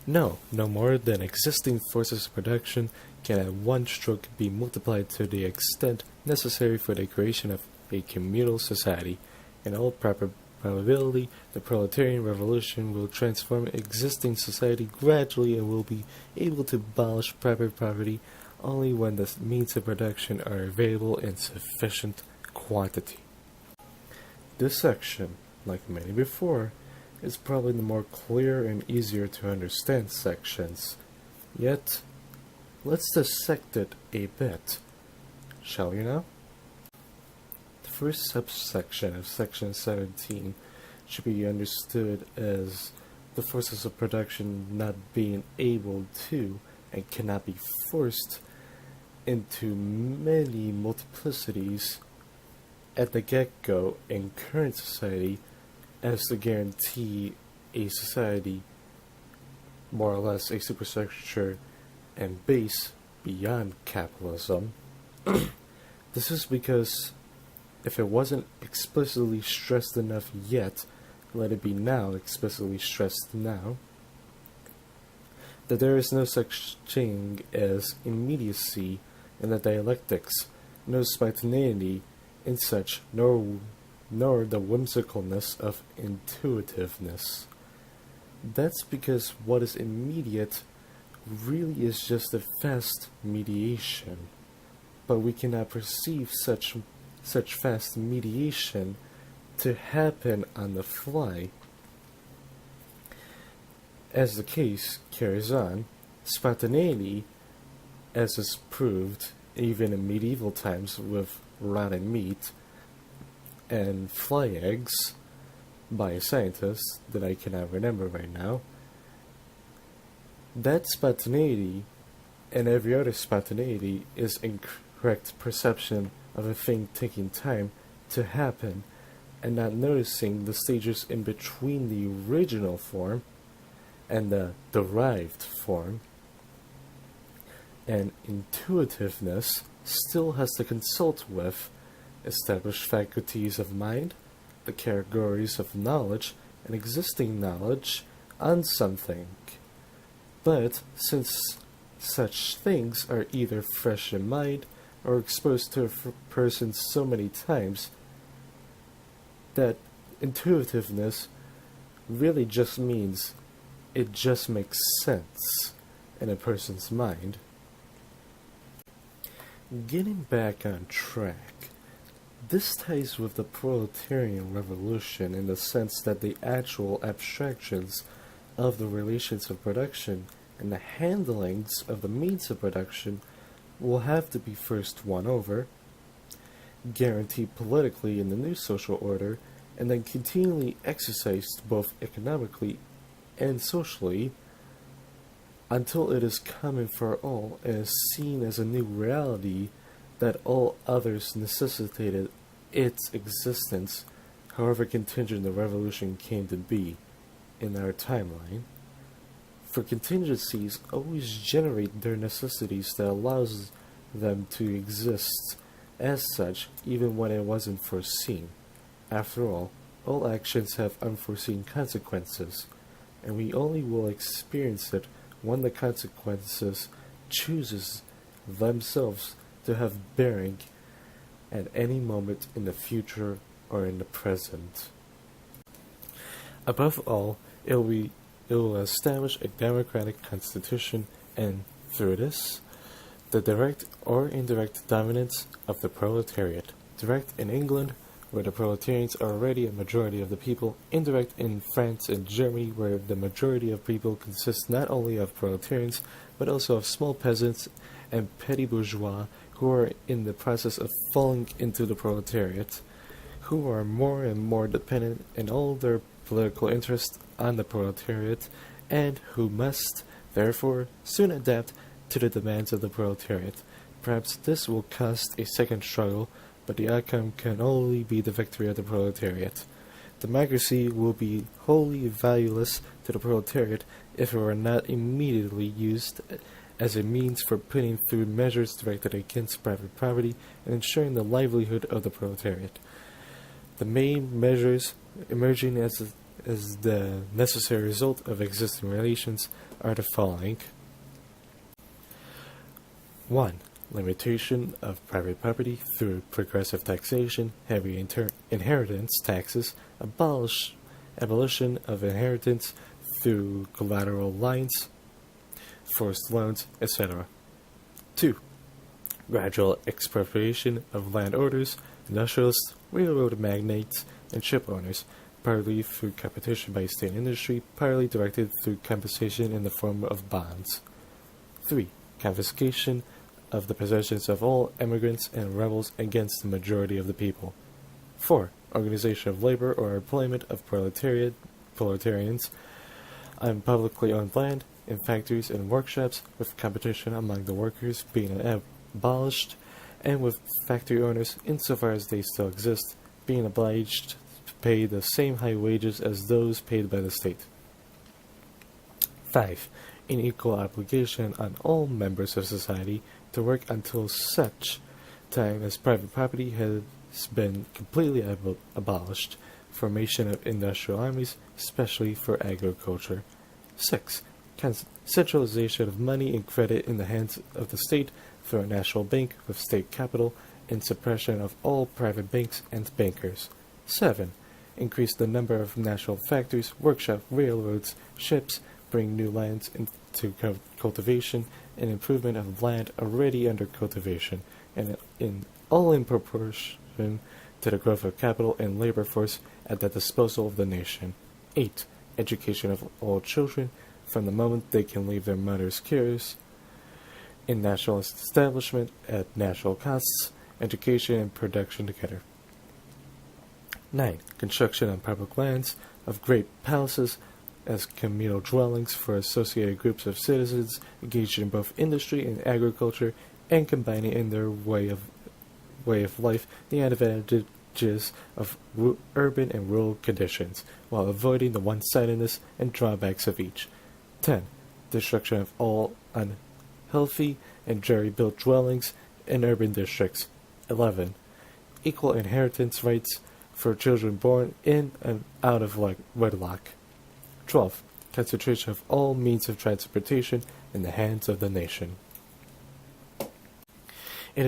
No more than existing forces of production can at one stroke be multiplied to the extent necessary for the creation of a communal society. In all probability, the proletarian revolution will transform existing society gradually and will be able to abolish private property only when the means of production are available in sufficient quantity. This section, like many before, is probably the more clear and easier to understand sections. Yet, let's dissect it a bit, shall we now? The first subsection of section 17 should be understood as the forces of production not being able to and cannot be forced into many multiplicities at the get-go in current society as to guarantee a society more or less a superstructure and base beyond capitalism. This is because if it wasn't explicitly stressed enough yet, let it be now explicitly stressed now, that there is no such thing as immediacy in the dialectics, no spontaneity in such, nor the whimsicalness of intuitiveness. That's because what is immediate really is just a fast mediation, but we cannot perceive such fast mediation to happen on the fly. As the case carries on, spontaneity, as is proved even in medieval times with rotten meat and fly eggs by a scientist that I cannot remember right now, that spontaneity and every other spontaneity is incorrect perception of a thing taking time to happen and not noticing the stages in between the original form and the derived form. And intuitiveness still has to consult with established faculties of mind, the categories of knowledge and existing knowledge on something. But since such things are either fresh in mind or exposed to a person so many times, that intuitiveness really just means it just makes sense in a person's mind. Getting back on track, this ties with the proletarian revolution in the sense that the actual abstractions of the relations of production and the handlings of the means of production will have to be first won over, guaranteed politically in the new social order, and then continually exercised both economically and socially until it is common for all and is seen as a new reality that all others necessitated its existence, however contingent the revolution came to be in our timeline. For contingencies always generate their necessities that allows them to exist as such even when it wasn't foreseen. After all actions have unforeseen consequences, and we only will experience it when the consequences chooses themselves to have bearing at any moment in the future or in the present. Above all, it will establish a democratic constitution and, through this, the direct or indirect dominance of the proletariat. Direct in England, where the proletarians are already a majority of the people, indirect in France and Germany, where the majority of people consists not only of proletarians, but also of small peasants and petty bourgeois who are in the process of falling into the proletariat, who are more and more dependent in all their political interests on the proletariat, and who must, therefore, soon adapt to the demands of the proletariat. Perhaps this will cost a second struggle, but the outcome can only be the victory of the proletariat. Democracy will be wholly valueless to the proletariat if it were not immediately used as a means for putting through measures directed against private property and ensuring the livelihood of the proletariat. The main measures emerging as as the necessary result of existing relations are the following. 1. Limitation of private property through progressive taxation, heavy inheritance taxes, abolition of inheritance through collateral lines, forced loans, etc. 2. Gradual expropriation of landowners, industrialists, railroad magnates, and ship owners, partly through competition by state industry, partly directed through compensation in the form of bonds. 3. Confiscation of the possessions of all immigrants and rebels against the majority of the people. 4. Organization of labor or employment of proletarians on publicly owned land, in factories and workshops, with competition among the workers being abolished, and with factory owners, insofar as they still exist, being obliged to pay the same high wages as those paid by the state. 5. An equal obligation on all members of society to work until such time as private property has been completely abolished, formation of industrial armies, especially for agriculture. 6. Centralization of money and credit in the hands of the state through a national bank with state capital, and suppression of all private banks and bankers. 7. Increase the number of national factories, workshops, railroads, ships, bring new lands into cultivation, and improvement of land already under cultivation, and all in proportion to the growth of capital and labor force at the disposal of the nation. 8. Education of all children, from the moment they can leave their mother's cares, in nationalist establishment at national costs, education and production together. 9. Construction on public lands of great palaces as communal dwellings for associated groups of citizens engaged in both industry and agriculture, and combining in their way of life the advantages of urban and rural conditions, while avoiding the one-sidedness and drawbacks of each. 10. Destruction of all unhealthy and jerry-built dwellings in urban districts. 11. Equal inheritance rights for children born in and out of wedlock. 12. Concentration of all means of transportation in the hands of the nation. It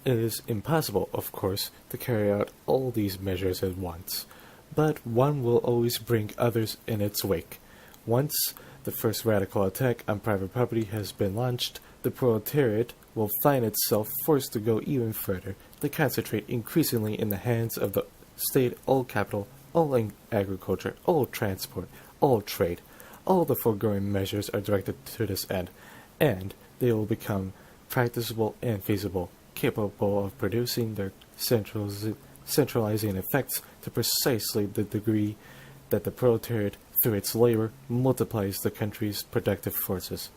is impossible, of course, to carry out all these measures at once, but one will always bring others in its wake. Once the first radical attack on private property has been launched, the proletariat will find itself forced to go even further, to concentrate increasingly in the hands of the state all capital, all agriculture, all transport, all trade. All the foregoing measures are directed to this end, and they will become practicable and feasible, capable of producing their centralizing effects to precisely the degree that the proletariat, through its labor, multiplies the country's productive forces.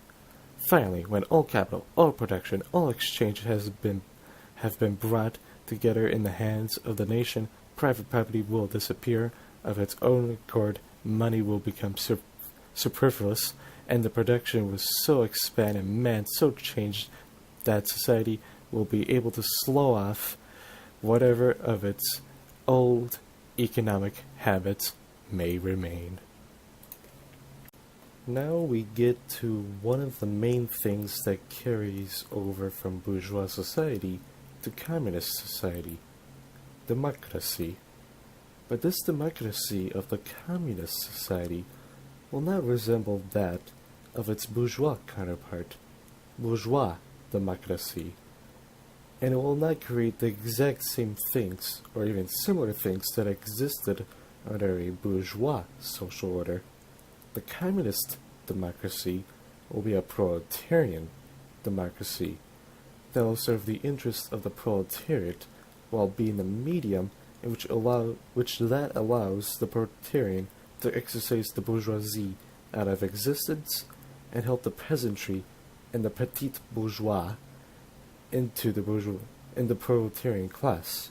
Finally, when all capital, all production, all exchange have been brought together in the hands of the nation, private property will disappear of its own accord, money will become superfluous, and the production will so expand and man so change that society will be able to slow off whatever of its old economic habits may remain. Now we get to one of the main things that carries over from bourgeois society to communist society: democracy. But this democracy of the communist society will not resemble that of its bourgeois counterpart, bourgeois democracy, and it will not create the exact same things or even similar things that existed under a bourgeois social order. The communist democracy will be a proletarian democracy that will serve the interests of the proletariat while being the medium in which that allows the proletarian to exercise the bourgeoisie out of existence and help the peasantry and the petit bourgeois into the proletarian class.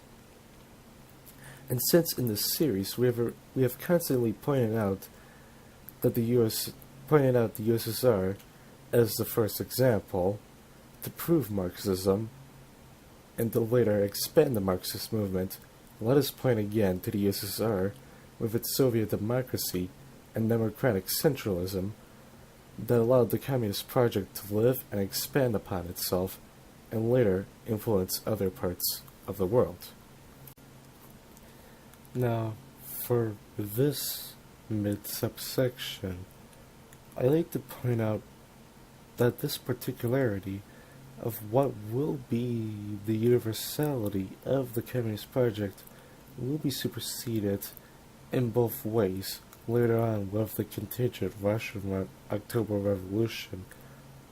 And since in this series we have constantly pointed out the USSR as the first example to prove Marxism and to later expand the Marxist movement, let us point again to the USSR with its Soviet democracy and democratic centralism that allowed the Communist project to live and expand upon itself and later influence other parts of the world. Now, for this mid-subsection, I like to point out that this particularity of what will be the universality of the Communist project will be superseded in both ways later on with the contingent Russian October Revolution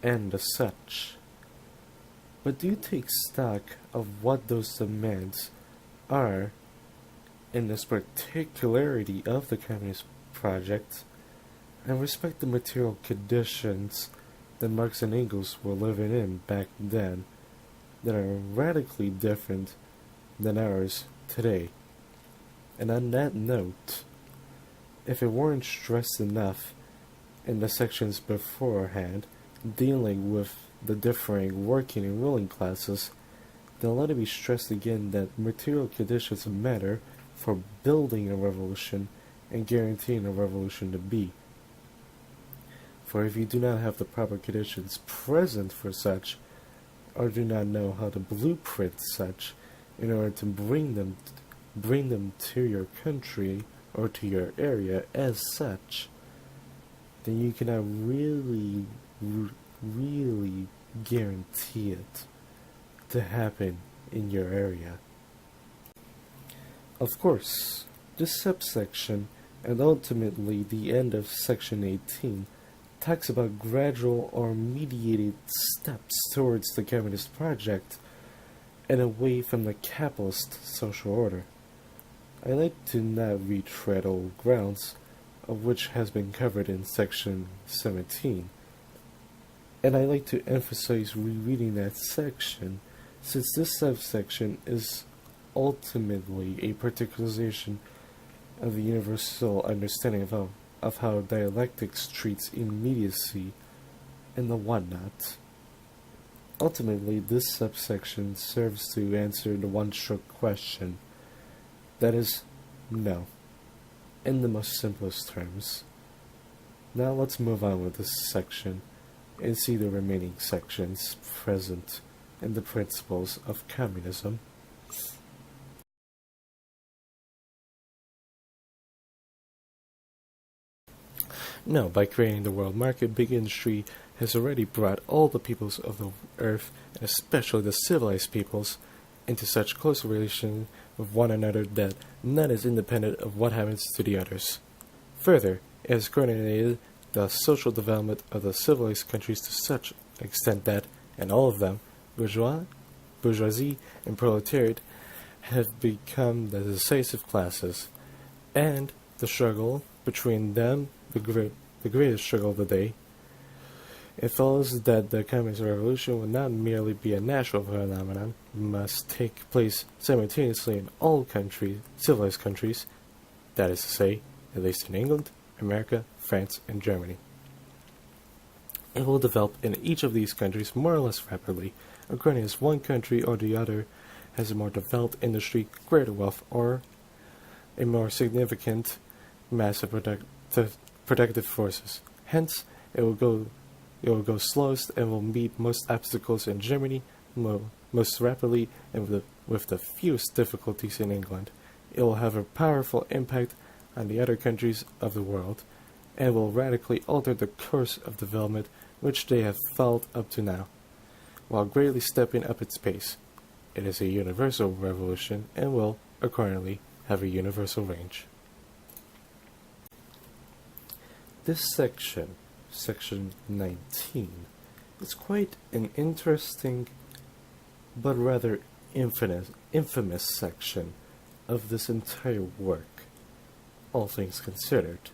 and as such. But do take stock of what those demands are in this particularity of the Communist project and respect the material conditions that Marx and Engels were living in back then that are radically different than ours today. And on that note, if it weren't stressed enough in the sections beforehand dealing with the differing working and ruling classes, then let it be stressed again that material conditions matter for building a revolution and guaranteeing a revolution to be. For if you do not have the proper conditions present for such, or do not know how to blueprint such in order to bring them to your country or to your area as such, then you cannot really guarantee it to happen in your area. Of course, this subsection, and ultimately the end of section 18, talks about gradual or mediated steps towards the Communist project and away from the capitalist social order. I like to not retread old grounds, of which has been covered in section 17, and I like to emphasize rereading that section, since this subsection is ultimately a particularization of the universal understanding of how dialectics treats immediacy and the whatnot. Ultimately, this subsection serves to answer the one-stroke question, that is, no, in the most simplest terms. Now let's move on with this section and see the remaining sections present in the Principles of Communism. Now, by creating the world market, big industry has already brought all the peoples of the earth, and especially the civilized peoples, into such close relation with one another that none is independent of what happens to the others. Further, it has coordinated the social development of the civilized countries to such extent that, in all of them, bourgeoisie and proletariat have become the decisive classes, and the struggle between them the greatest struggle of the day. It follows that the Communist Revolution will not merely be a natural phenomenon, but must take place simultaneously in all civilized countries, that is to say, at least in England, America, France, and Germany. It will develop in each of these countries more or less rapidly, according as one country or the other has a more developed industry, greater wealth, or a more significant mass of productive forces. Hence, it will go slowest and will meet most obstacles in Germany, most rapidly and with the fewest difficulties in England. It will have a powerful impact on the other countries of the world, and will radically alter the course of development which they have followed up to now, while greatly stepping up its pace. It is a universal revolution and will, accordingly, have a universal range. This section, section 19, is quite an interesting but rather infamous section of this entire work, all things considered.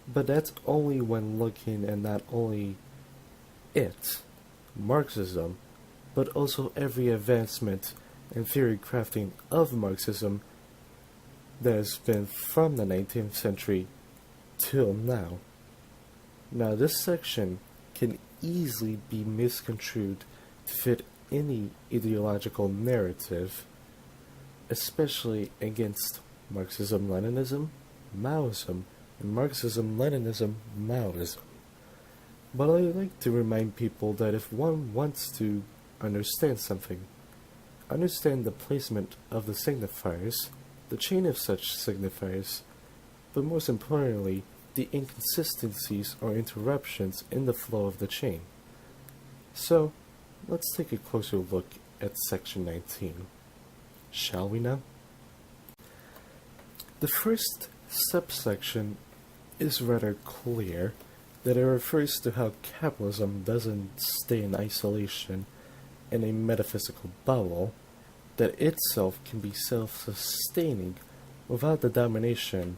But that's only when looking at not only it, Marxism, but also every advancement in theory crafting of Marxism that has been from the 19th century till now. Now, this section can easily be misconstrued to fit any ideological narrative, especially against Marxism-Leninism, Maoism, and Marxism-Leninism, Maoism. But I like to remind people that if one wants to understand something, understand the placement of the signifiers, the chain of such signifiers, but most importantly, the inconsistencies or interruptions in the flow of the chain. So, let's take a closer look at section 19. Shall we now? The first subsection is rather clear that it refers to how capitalism doesn't stay in isolation in a metaphysical bubble, that itself can be self-sustaining without the domination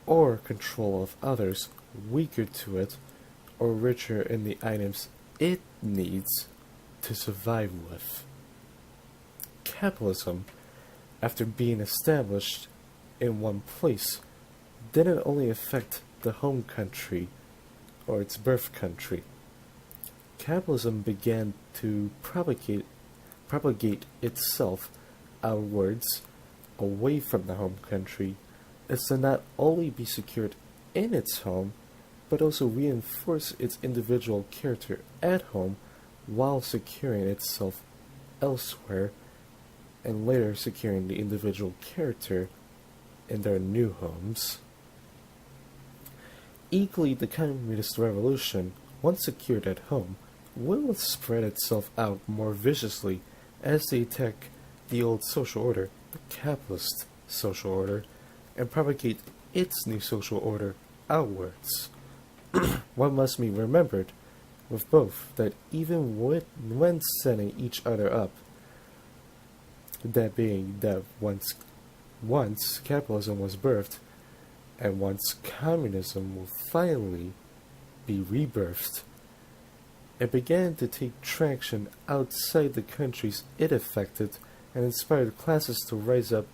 or control of others weaker to it or richer in the items it needs to survive with. Capitalism, after being established in one place, didn't only affect the home country or its birth country. Capitalism began to propagate itself outwards, away from the home country, as to not only be secured in its home, but also reinforce its individual character at home while securing itself elsewhere, and later securing the individual character in their new homes. Equally, the communist revolution, once secured at home, will spread itself out more viciously as they attack the old social order, the capitalist social order, and propagate its new social order outwards. One must be remembered with both that even when setting each other up, that being that once capitalism was birthed, and once communism will finally be rebirthed, it began to take traction outside the countries it affected and inspired classes to rise up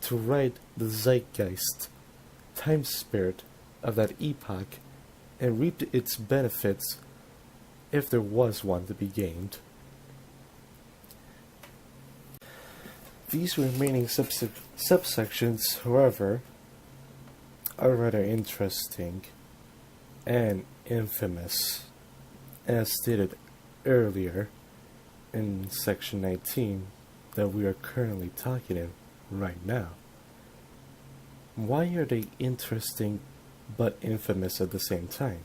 to ride the zeitgeist, time spirit of that epoch, and reap its benefits if there was one to be gained. These remaining subsections, however, are rather interesting and infamous, as stated earlier in section 19 that we are currently talking in right now. Why are they interesting but infamous at the same time?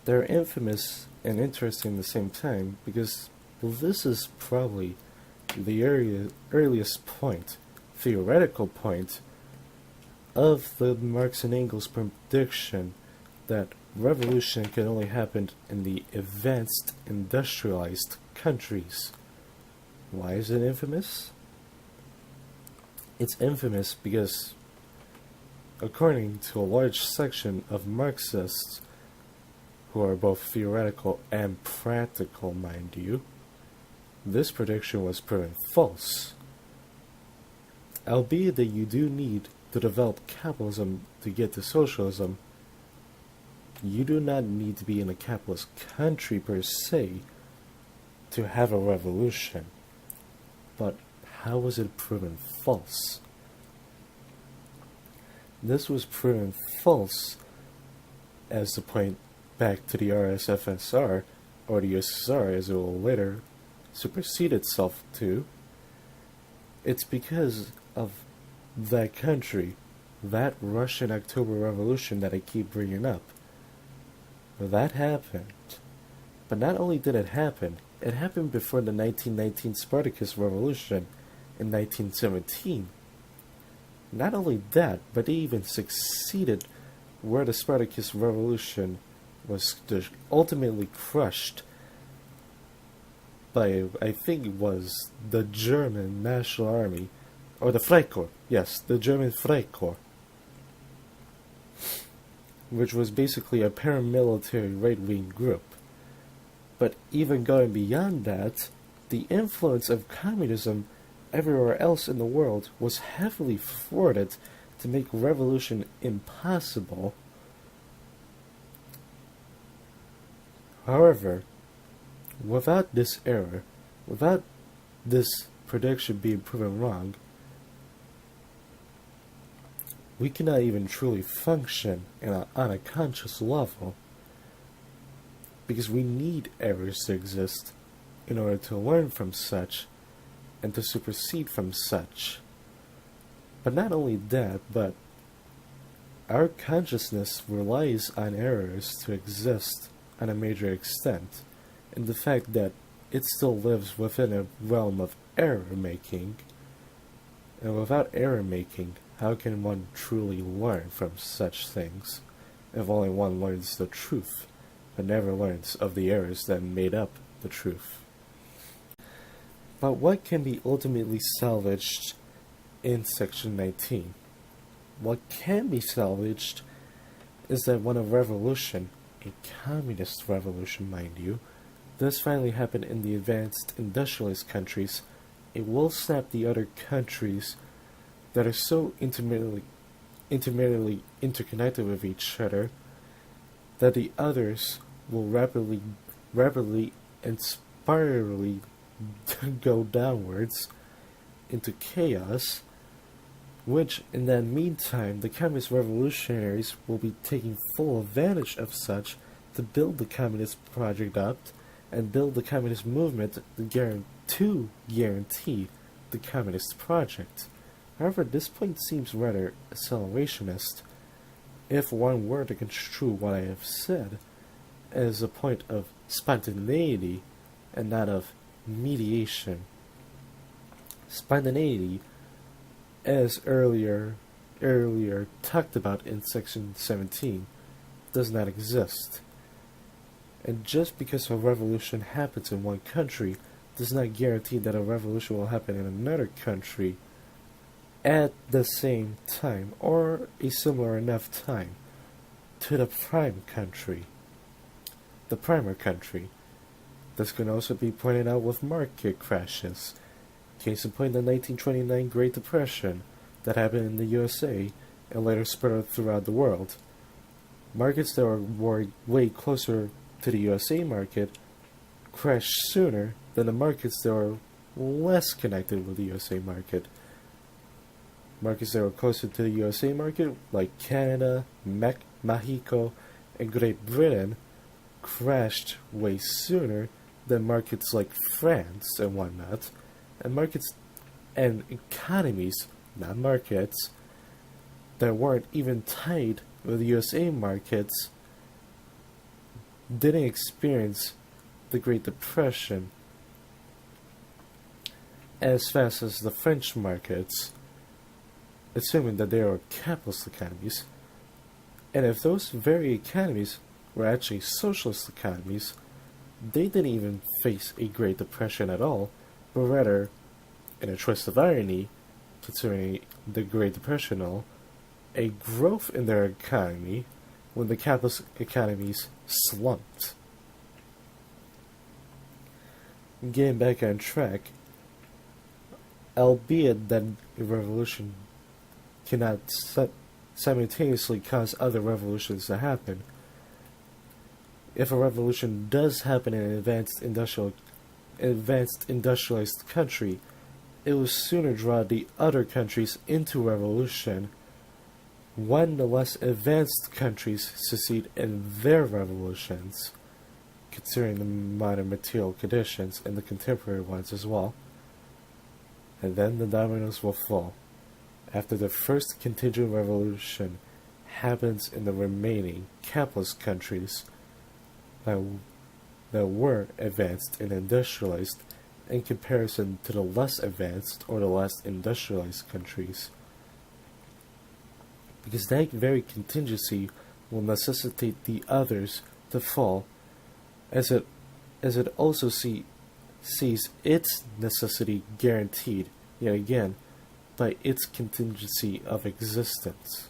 They're infamous and interesting at the same time because this is probably the earliest point, theoretical point, of the Marx and Engels prediction that revolution can only happen in the advanced industrialized countries. Why is it infamous? It's infamous because, according to a large section of Marxists, who are both theoretical and practical, mind you, this prediction was proven false. Albeit that you do need to develop capitalism to get to socialism, you do not need to be in a capitalist country per se to have a revolution. But how was it proven false? This was proven false as to point back to the RSFSR, or the USSR as it will later supersede itself to. It's because of that country, that Russian October Revolution that I keep bringing up. That happened. But not only did it happen before the 1919 Spartacus Revolution in 1917. Not only that, but they even succeeded where the Spartacus Revolution was ultimately crushed by, I think it was the German National Army, or the Freikorps, yes, the German Freikorps, which was basically a paramilitary right-wing group. But even going beyond that, the influence of communism everywhere else in the world was heavily thwarted to make revolution impossible. However, without this error, without this prediction being proven wrong, we cannot even truly function on a conscious level, because we need errors to exist in order to learn from such and to supersede from such. But not only that, but our consciousness relies on errors to exist on a major extent, and the fact that it still lives within a realm of error making. And without error making, how can one truly learn from such things, if only one learns the truth, but never learns of the errors that made up the truth? But what can be ultimately salvaged in section 19? What can be salvaged is that when a revolution, a communist revolution mind you, does finally happen in the advanced industrialist countries, it will snap the other countries that are so intimately interconnected with each other that the others will rapidly and spirally go downwards into chaos, which in that meantime the communist revolutionaries will be taking full advantage of such to build the communist project up and build the communist movement to guarantee the communist project. However, this point seems rather accelerationist, if one were to construe what I have said as a point of spontaneity and not of mediation. Spontaneity, as earlier talked about in section 17, does not exist. And just because a revolution happens in one country does not guarantee that a revolution will happen in another country at the same time, or a similar enough time, to the primer country. This can also be pointed out with market crashes. Case in point, the 1929 Great Depression that happened in the USA and later spread out throughout the world. Markets that were way closer to the USA market crashed sooner than the markets that were less connected with the USA market. Markets that were closer to the USA market, like Canada, Mexico, and Great Britain, crashed way sooner than markets like France and whatnot, and markets and economies, not markets, that weren't even tied with the USA markets didn't experience the Great Depression as fast as the French markets, assuming that they are capitalist economies. And if those very economies were actually socialist economies, they didn't even face a Great Depression at all, but rather, in a twist of irony, considering the Great Depression and all, a growth in their economy when the capitalist economies slumped. Getting back on track, albeit that a revolution cannot simultaneously cause other revolutions to happen, if a revolution does happen in an advanced industrialized country, it will sooner draw the other countries into revolution when the less advanced countries succeed in their revolutions, considering the modern material conditions and the contemporary ones as well. And then the dominoes will fall after the first contingent revolution happens in the remaining capitalist countries that were advanced and industrialized in comparison to the less advanced or the less industrialized countries. Because that very contingency will necessitate the others to fall, as it also sees its necessity guaranteed, yet again, by its contingency of existence.